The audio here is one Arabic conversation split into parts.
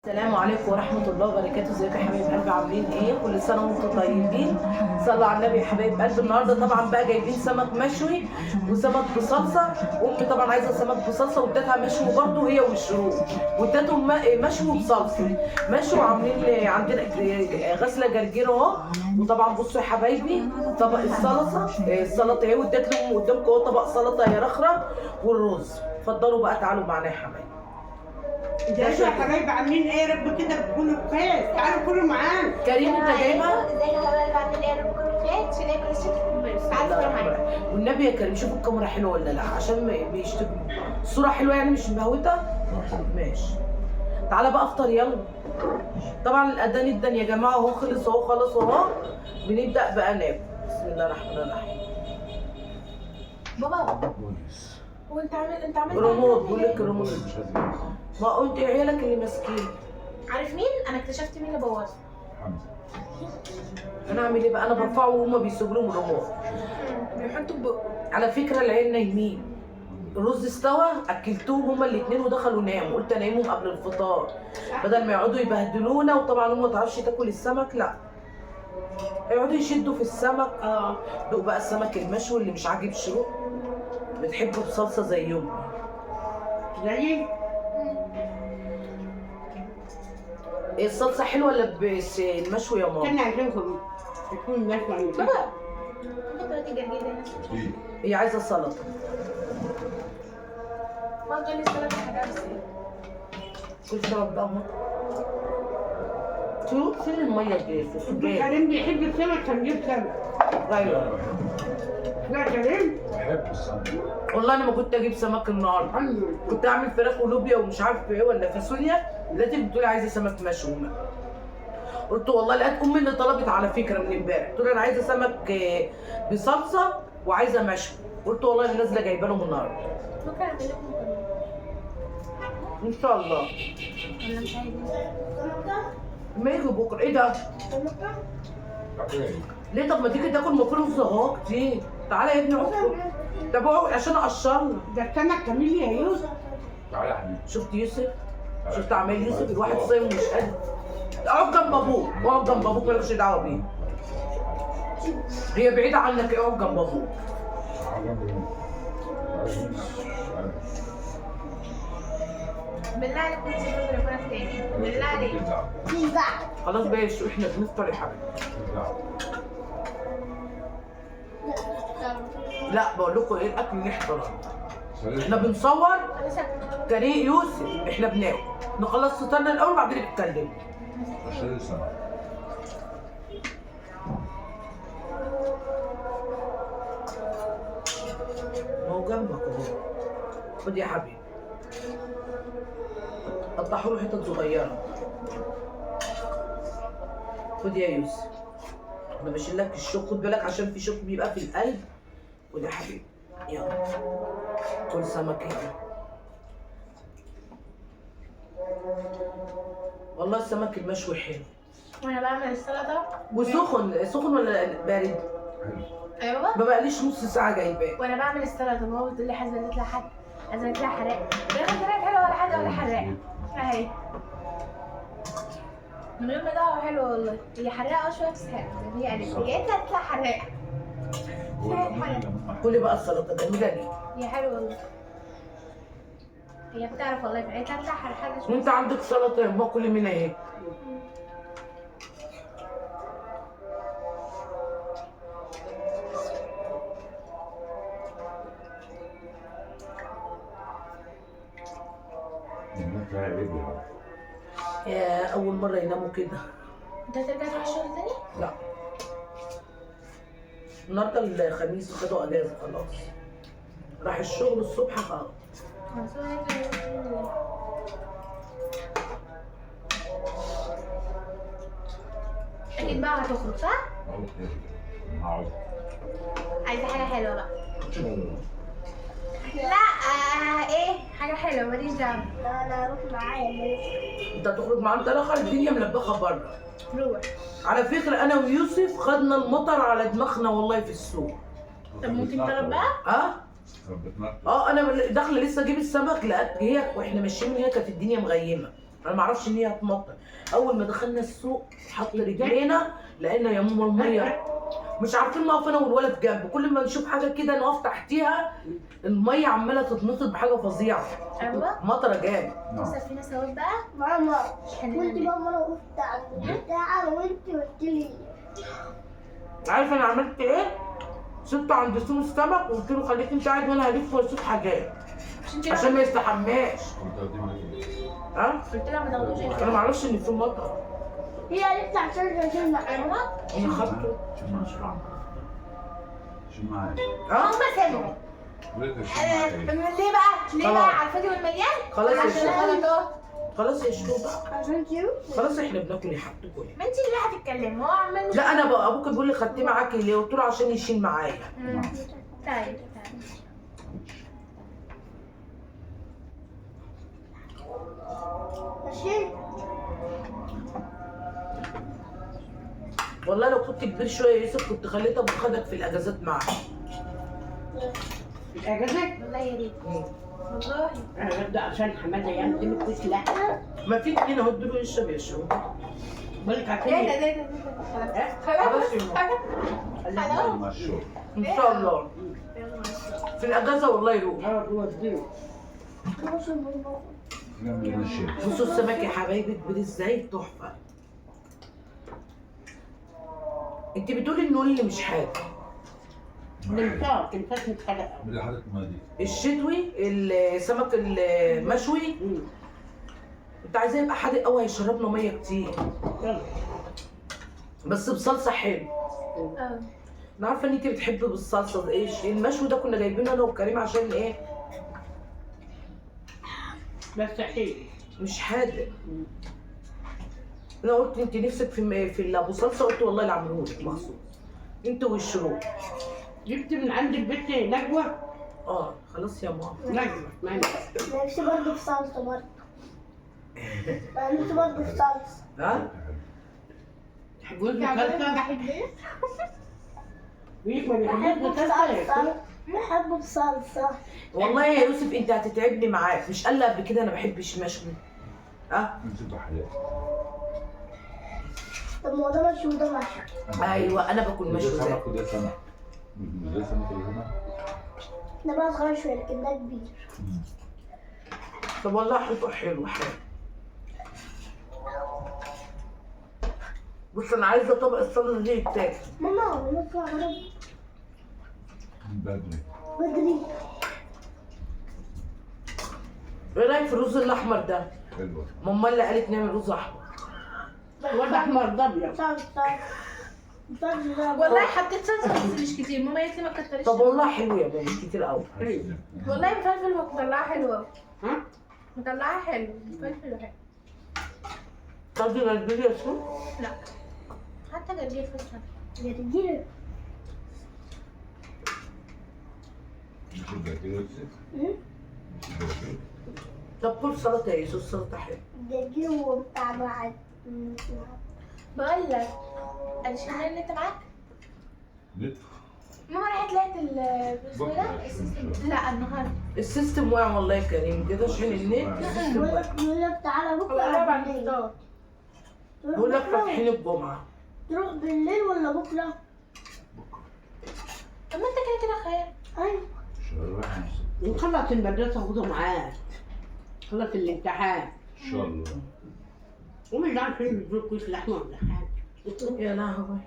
السلام عليكم ورحمة الله وبركاته. ازيكم يا حبايب قلبي، عاملين ايه؟ كل سنة وانتم طيبين. صلوا على النبي يا حبايب قلبي. النهارده طبعا بقى جايبين سمك مشوي وسمك بصلصة. امي طبعا عايزة سمك بصلصة وادتها مشوي برضه هي والشروق، وادتهم مشوي بصلصة مشوي. عاملين عندنا غسلة جرجير اهو. وطبعا بصوا يا حبايبي طبق السلطة اهي، وادت لهم قدامكم اهو طبق سلطة يا رخرة والرز. اتفضلوا بقى تعالوا معانا يا حبايبي. ازيكم يا حبايبي، عاملين ايه؟ يا رب كده تكونوا بخير. تعالوا كلوا معانا. كريم انت جايبها؟ ازيك يا حبايبي، عاملين ايه؟ يا رب كله بخير. عشان ناكل الشكل تعالوا كلوا معانا. والنبي يا كريم شوفوا الكاميرا حلوه ولا لا، عشان ما بيشتكوا. الصوره حلوه يعني مش مهوته؟ ماشي. تعالى بقى افطر يلا. طبعا الاذان ادن يا جماعه اهو، خلص اهو خلاص اهو. بنبدا بقى ناكل. بسم الله الرحمن الرحيم. بابا هو انت عامل ريموت، بقول لك ريموت. ما قلت عيالك اللي ماسكين. عارف مين؟ انا اكتشفت مين اللي بوظه. انا اعمل ايه بقى؟ انا برفعه وهما بيسيبوا لهم الريموت. بيحطوا بقه. على فكره العيال نايمين. الرز استوى، اكلتهم هما الاثنين ودخلوا ناموا. قلت انيمهم قبل الفطار بدل ما يقعدوا يبهدلونا. وطبعا هم ما تعرفش تاكل السمك، لا يقعدوا يشدوا في السمك. دوق بقى السمك المشوي اللي مش عاجب شروق، بتحبه بصلصه زي امي. زي ايه الصلصه حلوه ولا بس المشوي يا ماما؟ كنا عايزينكم تكونوا الناس معانا. بابا ممكن تودي جرجير هنا؟ هي عايزه سلطه. ما تقولي السلطه حاجه بس. كل شرب بقى اهو. شوف فين الميه دي؟ كريم بيحب السمك، هنجيب سمك. ايوه. لا كريم بحب السمك. والله انا ما كنت اجيب سمك النهارده، الحمد لله. كنت اعمل فراخ ولوبيا ومش عارف ايه ولا فاصوليا. لقيتك بتقولي عايزه سمك مشوي. قلت والله لقيت امي اللي طلبت على فكره من امبارح، قلت لها انا عايزه سمك بصلصه وعايزه مشوي. قلت والله اللي نازله جايبه لهم النهارده ممكن اعمل لكم مكرونه ان شاء الله. ولا مش عايزين؟ ما يجوا بكره. ايه ده؟ ليه؟ طب ما تيجي تاكل مفروض اهو كتير. تعالى يا ابني اقعد. طب اقعد عشان اقشر لك. ده السمك جميل يا يوسف. تعالى يا حبيبي. شفت يوسف؟ شفت اعمال يوسف؟ الواحد صايم ومش قادر. اقعد جنب ابوك، اقعد جنب ابوك مالكش دعوه بيه. هي بعيده عنك، اقعد جنب ابوك. بالله عليك كنت سيبوا تليفونك تاني. بالله عليك. خلاص باشا احنا بنفطر يا حبيبي. لا بقول لكم ايه الاكل اللي احنا احنا بنصور. كريم يوسف احنا بناكل، نخلص فطارنا الاول بعدين نتكلم. ما هو جنبك اهو. خد يا حبيبي، قطعوا له حتت صغيره. خد يا يوسف، انا بشيل لك الشوك، خد بالك عشان في شوك بيبقى في القلب. خد يا حبيبي يلا كل سمك هنا. والله السمك المشوي حلو وانا بعمل السلطه وسخن. سخن ولا بارد؟ ايوه بابا. ما بقاليش نص ساعه جايباه. وانا بعمل السلطه ماما بتقول لي حاسه تطلع حد، حاسه تطلع حراق. بياخد طلعت حلوه ولا حاجه ولا حراق اهي. من غير ما ادوق حلوه والله. هي حراقه شويه بس حلوه. هي قالت لي انت هتطلع حراق. كلي بقى السلطه جميله دي. هي حلوه والله. هي بتعرف والله. قالت هتطلع حاجه شويه. وانت عندك سلطه يا ما كلي منها اهي. يا اول مره يناموا كده. انت هترجع تروح الشغل تاني؟ لا النهارده الخميس خدوا اجازه خلاص. راح الشغل الصبح خلاص. خلاص هو هيرجع. اكيد بقى هتخرج صح؟ عايزه حاجه حلوه بقى. لا ايه حاجه حلوه ماليش دعوه. لا روح معايا. انت هتخرج معانا؟ انت دخل الدنيا ملبخه بره. روح. على فكره انا ويوسف خدنا المطر على دماغنا والله في السوق. طب ممكن طلب بقى؟ انا داخله لسه اجيب السمك، لقيت هي واحنا ماشيين هي كانت الدنيا مغيمه. انا ما اعرفش ان هي هتمطر. اول ما دخلنا السوق حط رجلينا لقينا يا ماما الميه مش عارفين نقف انا والولد جنب، كل ما نشوف حاجه كده نقف تحتيها الميه عماله تتنطط بحاجه فظيعه. ايوه مطره جامد. السفينه سواد بقى. ماما إحنا كنت هنعمل- ماما انا وقفت على البتاع وانت قلت لي عارفه انا عملت ايه؟ سبته عند سوق السمك وقلت له خليك انت قاعد وانا هلف واشوف حاجات عشان ما يستحماش. كنت قديم لك ها؟ قلت لها ما تاخدوش انا ما اعرفش ان في مطر. هي قالت لي عشان عشان ايوه هي خدته. شو معايا؟ ها؟ هم سمعوا. ولك شو معايا؟ ليه بقى؟ ليه خلاص. بقى على الفاضي والمليان؟ خلاص يا عشان شيخ. غلطات. خلاص يا شيخ بقى. عشان كده خلاص احنا بناكل يا حبيبتي كلي. ما انت اللي هتتكلمي هو عمال مش لا انا بقى ابوك بيقول لي خدتيه معاكي ليه؟ قلت له عشان يشيل معايا. طيب ماشي والله لو كنت كبير شويه يا يوسف كنت خليت ابوك خدك في الاجازات معاه. الاجازات والله يا ريت والله. ده عشان حماده يعني مش لا ما في اتنين اهو ادوا له يشرب يشرب. بقول لك ايه عشان ده خلاص يا ماما. خلاص مع الشغل. ان شاء الله في الاجازه والله يروح. بوديه ماشي ماما نعمل لنا الشيء. بصوا السمك يا حبايبي كبير ازاي تحفه. انت بتقولي النول اللي مش حاجه. تنفاس متخلقه بدي حضرتك ما دي. الشتوي السمك المشوي انت عايزاه يبقى حادق قوي هيشربنا ميه كتير يلا بس بصلصه حلو. انا عارفه ان انت بتحبي بالصلصه. ايش المشوي ده كنا جايبينه انا وكريم عشان ايه؟ بس حلو مش حادق. انا قلت انت نفسك في ابو صلصه قلت والله اللي عامله لك مخصوص انت والشروق. جبت من عند البيت نجوى اه خلاص يا ماما. نجوى ما نفسي برضه في صلصه برضه نفسي برضه في صلصه ها؟ تحبوش تعبانة بخلطه بحب ايه؟ ويك ما بيحبوش بحبه بخلطه بصلصه بحبه بصلصه والله يا يوسف انت هتتعبني معاك. مش قال لي قبل كده انا ما بحبش مشوي. ها؟ انت حياتي. طب ما هو ده مشوي وده مشوي ايوه انا باكل ده مشوي زي سمك وده سمك. مش ده سمك اللي هنا. ده بقى صغير شويه لكن ده كبير طب والله حلو حلو حلو. بص انا عايزه طبق السلطه دي يتاكل. ماما هو نطلع غرب بدري. بدري ايه رايك في الرز الاحمر ده؟ حلوة. ماما اللي قالت نعمل رز احمر. واد احمر ضبيع صلصه صلصه والله حطيت صلصه بس مش كتير. ماما قالت لي ما تكتريش. طب والله حلو يا بابا مش كتير قوي. والله مفلفل مطلعها حلوه. ها مطلعها حلو مفلفل وحلو. طب دي جرجير يا سو؟ لا حتى جرجير في السمك. جرجير مش ده كده مش ده كده. طب كل سلطه يا يوسف السلطه حلوه. جرجير وبتاع مع بقول لك الشمال اللي انت معاك نت. ماما راحت لقيت اسمه ده السيستم. لا النهارده السيستم واقع والله يا كريم كده عشان النت السيستم واقع. بيقول لك تعالى بكره والله بعد بالليل. الفطار. بيقول لك فاتحين الجمعه. تروح بالليل ولا بكره؟ طب ما انت كده كده خير. ايوه شهر واحد ونص. نخلص المدرسه خده معاك خلص الامتحان ان شاء الله. ومش عارفين يدوك كويس لحمه ولا حاجه يا لهوي.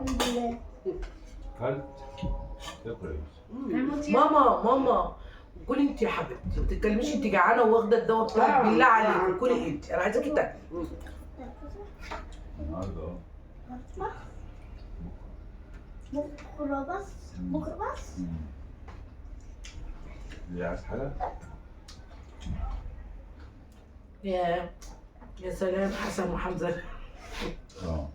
الحمد لله كلت تقرا. هموت يا ماما كلي انت يا حبيبتي ما تتكلميش انت جعانه واخده الدواء بتاعك بالله عليك كلي انت. انا عايزاكي تاكلي. النهارده بكره بس بكره بس اللي عايز حاجه. يا سلام حسن وحمزه. اه.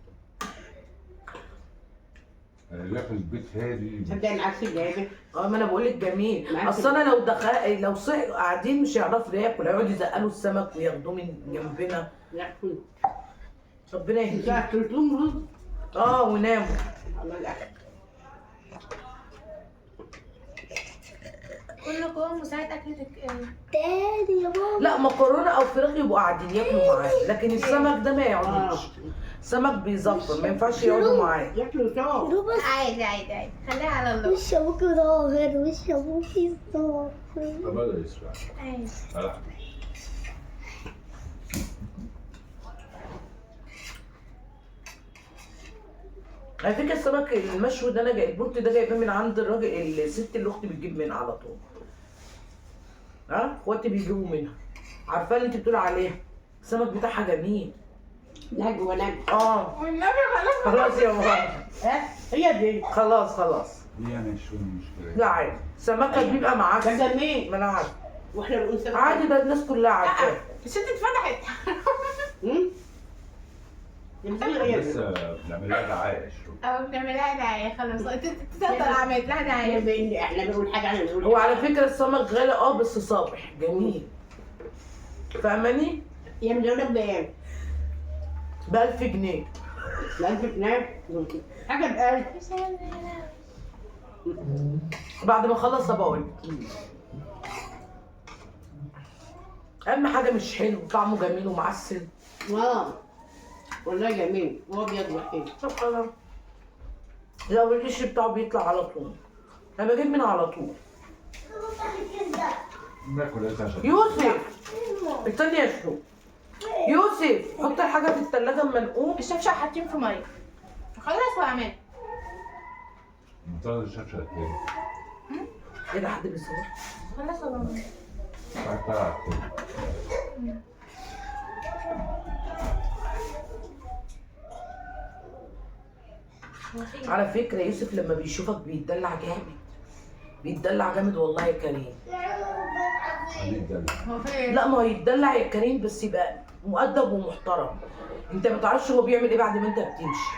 لا في البيت هادي. صدقني عكس الجايبه اه ما انا بقول لك جميل. معاك اصل انا لو صحوا قاعدين مش هيعرفوا ياكل هيقعدوا يزقلوا السمك وياخدوه من جنبنا. لا كل ربنا انت يهديك. هتلتم رز اه وناموا. الله يلاحق كلكم وساعة أكلة تاني يا ماما. لا مكرونه او فراخ يبقوا قاعدين ياكلوا معاه، لكن السمك ده ما يقعدوش. سمك بيزفر ما ينفعش يقعدوا معاه. ياكلوا سوا. شنو بس؟ عادي عادي عادي، خليها على الله. وش ابوك ظاهر، وش ابوك ظاهر. بدأ يسرع. عادي. لا. على فكره السمك المشوي ده انا جاي البولت ده جايباه من عند الراجل الست اللي اختي بتجيب منها على طول. ها اخواتي بيجيبوا منها. عارفه اللي انت بتقول عليها السمك بتاعها جميل. نجوى نجوى. والنبي خلاص. خلاص يا ماما هي دي. خلاص دي يعني شو المشكلة؟ لا عادي سمكه بيبقى معاك. ده جميل. ما انا عارفه واحنا بنقول سمك. عادي ده الناس كلها عارفاه. الست اتفتحت. لسه بنعمل لها دعاية شو؟ أو بنعملها دعاية خلاص، تقدر عملت لها دعاية. احنا بنقول حاجه انا بنقول هو على فكره السمك غالي بس صابح جميل. فاهماني؟ يا مدولك بايه؟ ب 1000 جنيه. ب 1000 جنيه. حاجه ب 1000. بعد ما اخلص بقول اهم حاجه مش حلو طعمه جميل ومعسل. والله جميل هو ابيض وحلو. طب خلاص لو القش بتاعه بيطلع على طول انا بجيب منه على طول. ناكل ايه عشان يوسف استني يا شو يوسف حط الحاجه في الثلاجه اما نقوم. الشفشق حاطين في مية. خلاص واعمل. منتظر الشفشة تاني. ايه ده حد بيصور؟ خلاص واعمل. بعد طلعت على فكره يوسف لما بيشوفك بيتدلع جامد. بيتدلع جامد والله يا كريم. خليك دلع. هو في ايه؟ لا ما هو يتدلع يا كريم بس يبقى مؤدب ومحترم. انت ما تعرفش هو بيعمل ايه بعد ما انت بتمشي.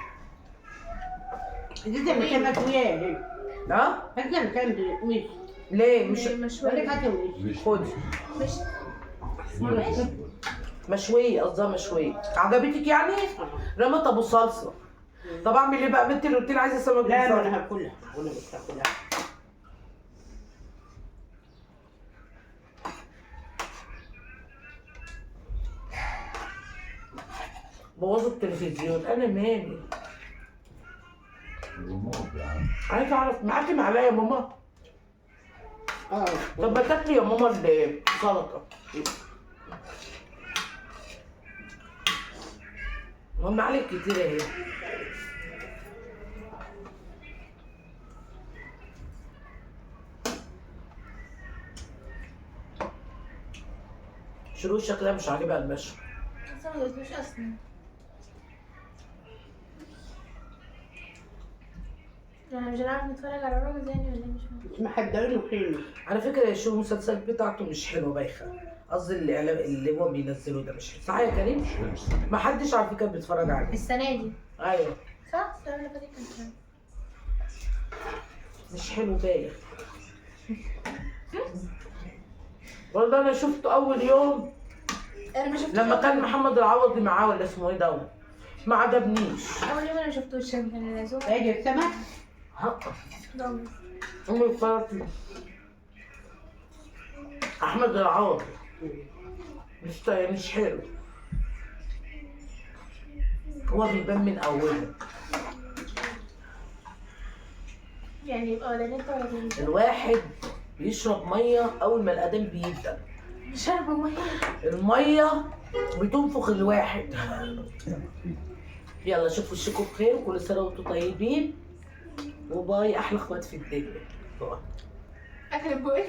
دي زي ما كان مكوياه. ها؟ هات زي ما كان مش. ليه مش ولا كانت مش. خد مش مشويه قصدها مشويه عجبتك يعني؟ رمت ابو صلصه. طب اعمل ايه بقى بنتي اللي قلت لي عايزه سمك لا بالصلصة؟ انا هاكلها وانا مش هاكلها. بوظوا التلفزيون انا مالي. الريموت يا عم. عايزه اعرف معاكي معلقه يا ماما؟ طب ما تاكلي يا ماما السلطه. المهم عليك كتير اهي. شروق شكلها مش عاجبها المشي. لسه ما قلتوش اصلا. يعني مش هنعرف نتفرج على رامز يعني ولا مش عارف. مش محضرينه حلو. على فكره يا شو المسلسلات بتاعته مش حلوه بايخه. قصدي الاعلام اللي هو بينزله ده مش حلو صح يا كريم؟ مش حلو السنة. ما حدش على فكره بيتفرج عليه. السنة دي ايوه صح؟ السنة اللي فاتت كان حلو. مش حلو بايخ. والله انا شفته اول يوم انا ما شفتوش. لما كان محمد العوضي معاه ولا اسمه ايه دوت ما عجبنيش. اول يوم انا ما شفتوش كان لازم. اجي السمك. رامز. امي الفاطمه احمد العوضي مش حلو. هو بيبان من اوله. يعني يبقى ولا انت ولا انت. الواحد بيشرب ميه اول ما الادم بيبدا. شرب ميه. الميه بتنفخ الواحد. يلا شوفوا وشكم بخير وكل سنه وانتم طيبين وباي احلى اخوات في الدنيا. اكل بوي.